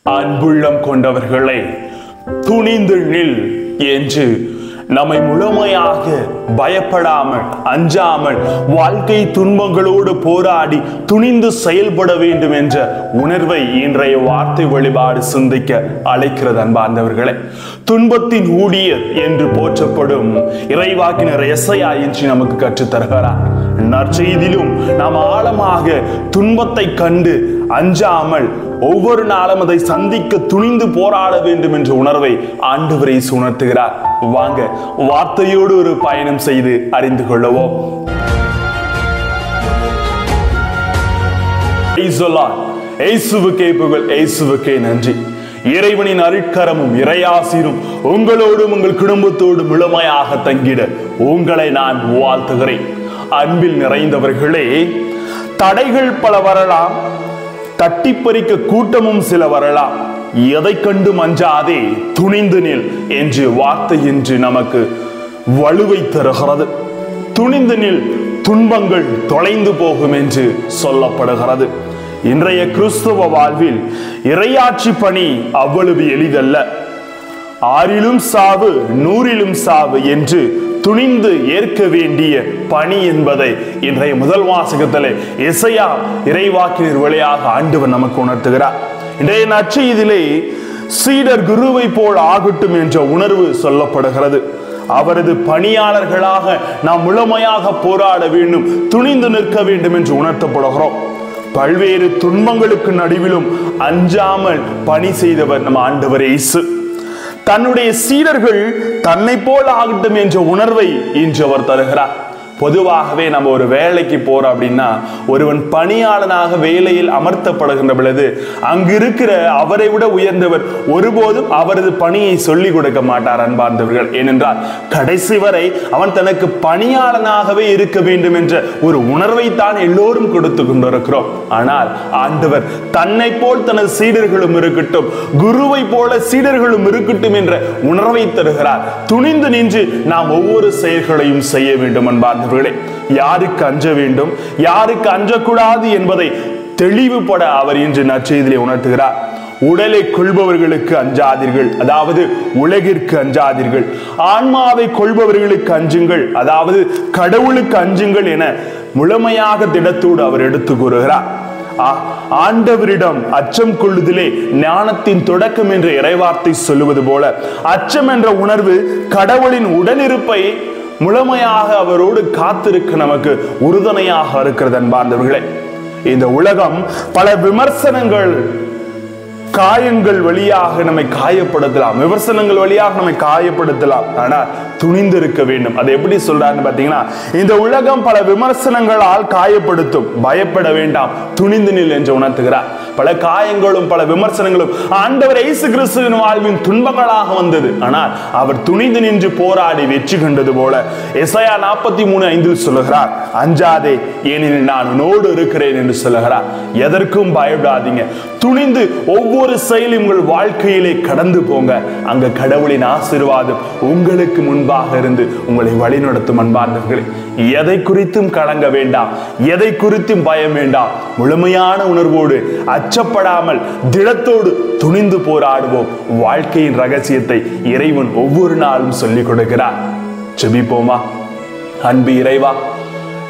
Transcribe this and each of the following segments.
அன்புள்ளம் கொண்டவர்களே, துணிந்து நில் என்று நம்மை முழுமையாக பயப்படாமல் அஞ்சாமல் வாழ்க்கை துன்பங்களோடு போராடி துணிந்து செயல்பட வேண்டும் என்ற உணர்வை இன்றைய வார்த்தை வழிபாடு சிந்திக்க அழைக்கிறது. அன்பார்ந்தவர்களே, துன்பத்தின் ஊழியர் என்று போற்றப்படும் இறைவாக்கினர் எசையா என்று நமக்கு கற்றுத்தருகிறார். நற்செய்தியிலும் நாம் ஆழமாக துன்பத்தை கண்டு அஞ்சாமல் ஒவ்வொரு நாளும் அதை சந்திக்க துணிந்து போராட வேண்டும் என்ற உணர்வை ஆண்டவரை உணர்த்துகிறார். வாங்க வார்த்தையோடு ஒரு பயணம் செய்து அறிந்து கொள்ளவோம். இயேசுவுக்கே புகழ், இயேசுவுக்கே நன்றி. இறைவனின் அருட்கரமும் இறையாசிரும் உங்களோடும் உங்கள் குடும்பத்தோடு முழுமையாக தங்கிட உங்களை நான் வாழ்த்துகிறேன். அன்பில் நிறைந்தவர்களே, தடைகள் பல வரலாம், தட்டி பறிக்க கூட்டமும் சில வரலாம். எதை கண்டு மஞ்சாதே, துணிந்து நில் என்று வார்த்தை என்று நமக்கு வலுவை தருகிறது. துணிந்து நில், துன்பங்கள் தொலைந்து போகும் என்று சொல்லப்படுகிறது. இன்றைய கிறிஸ்துவ வாழ்வில் இறையாட்சி பணி அவ்வளவு எளிதல்ல. 6லும் சாவு 100லும் சாவு என்று துணிந்து ஏற்க வேண்டிய பணி என்பதை இன்றைய முதல் வாசகத்திலே எசையா இறைவாக்கினர் வழியாக ஆண்டவர் நமக்கு உணர்த்துகிறார். இன்றைய நற்செய்தியிலே சீடர் குருவை போல் ஆகட்டும் என்ற உணர்வு சொல்லப்படுகிறது. அவரது பணியாளர்களாக நாம் முழுமையாக போராட வேண்டும், துணிந்து நிற்க வேண்டும் என்று உணர்த்தப்படுகிறோம். பல்வேறு துன்பங்களுக்கு நடுவிலும் அஞ்சாமல் பணி செய்தவர் நம் ஆண்டவர் இயேசு. தன்னுடைய சீடர்கள் தன்னை போல் ஆகட்டும் என்ற உணர்வை இன்று அவர் தருகிறார். பொதுவாகவே நம்ம ஒரு வேலைக்கு போறோம் அப்படின்னா, ஒருவன் பணியாளனாக வேலையில் அமர்த்தப்படுகின்ற பொழுது அங்கு இருக்கிற அவரை விட உயர்ந்தவர் ஒருபோதும் அவரது பணியை சொல்லிக் கொடுக்க மாட்டார். அன்பார்ந்தவர்கள், ஏனென்றால் கடைசி வரை அவன் தனக்கு பணியாளனாகவே இருக்க வேண்டும் என்ற ஒரு உணர்வை தான் எல்லோரும் கொடுத்து கொண்டிருக்கிறோம். ஆனால் ஆண்டவர் தன்னை போல் தனது சீடர்களும் இருக்கட்டும், குருவை போல சீடர்களும் இருக்கட்டும் என்ற உணர்வை தருகிறார். துணிந்து நின்று நாம் ஒவ்வொரு செயல்களையும் செய்ய வேண்டும். அன்பார்ந்தவர்களே, யாருக்கு அஞ்ச வேண்டும், யாருக்கு அஞ்சக்கூடாது என்பதை தெளிவுபட அவர் இன்று நற்செய்தியிலே உணர்த்துகிறார். உடலை கொள்பவர்களுக்கு அஞ்சாதீர்கள், அதாவது உலகிற்கு அஞ்சாதீர்கள். ஆன்மாவை கொள்பவர்களுக்கு அஞ்சுங்கள், அதாவது கடவுளுக்கு அஞ்சுங்கள் என முழுமையாக திடத்தோடு அவர் எடுத்து கூறுகிறார். ஆண்டவரிடம் அச்சம் கொள்ளுதலே ஞானத்தின் தொடக்கம் என்ற இறைவார்த்தை சொல்லுவது போல, அச்சம் என்ற உணர்வு கடவுளின் உடனிருப்பை முழுமையாக அவரோடு காத்திருக்க நமக்கு உறுதுணையாக இருக்கிறது. அன்பார்ந்தவர்களே, இந்த உலகம் பல விமர்சனங்கள் காயங்கள் வழியாக நம்மை காயப்படுத்தலாம், விமர்சனங்கள் வழியாக நம்மை காயப்படுத்தலாம். ஆனால் துணிந்து இருக்க வேண்டும். அதை எப்படி சொல்றாருன்னு பாத்தீங்கன்னா, இந்த உலகம் பல விமர்சனங்களால் காயப்படுத்தும், பயப்பட வேண்டாம், துணிந்து நில் என்று உணர்த்துகிறார். பல காயங்களும் பல விமர்சனங்களும் ஆண்டவர் இயேசு கிறிஸ்துவின் வாழ்வின் துன்பங்களாக வந்தது. ஆனால் அவர் துணிந்து நின்று போராடி வெற்றி கண்டது போல எசாயா 43:5 சொல்லுகிறார், அஞ்சாதே, ஏனெனில் நான் உன்னோடு இருக்கிறேன் என்று சொல்லுகிறார். எதற்கும் பயப்படாதீங்க, துணிந்து ஒவ்வொரு செயலும் உங்கள் வாழ்க்கையிலே கடந்து போங்க. அங்க கடவுளின் ஆசீர்வாதம் உங்களுக்கு முன்பாக இருந்து உங்களை வழிநடத்தும். அன்பார்ந்தவர்களே, எதை குறித்தும் கலங்க வேண்டாம், எதை குறித்தும் பயம் வேண்டாம். முழுமையான உணர்வோடு அச்சப்படாமல் திடத்தோடு துணிந்து போராடுவோம். வாழ்க்கையின் ரகசியத்தை இறைவன் ஒவ்வொரு நாளும் சொல்லிக் கொடுக்கிறார். ஜெபிப்போமா. அன்பு இறைவா,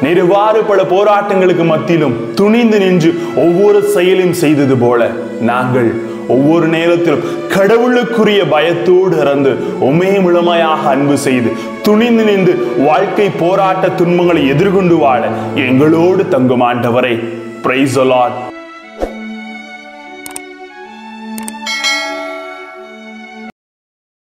நிறுவாறு பல போராட்டங்களுக்கு மத்தியிலும் துணிந்து நின்று ஒவ்வொரு செயலையும் செய்தது போல நாங்கள் ஒவ்வொரு நேரத்திலும் கடவுளுக்குரிய பயத்தோடு இறந்து உம்மை முழுமையாக அன்பு செய்து துணிந்து நின்று வாழ்க்கை போராட்ட துன்பங்களை எதிர்கொண்டு வாழ எங்களோடு தங்கும் ஆண்டவரே. Praise the Lord.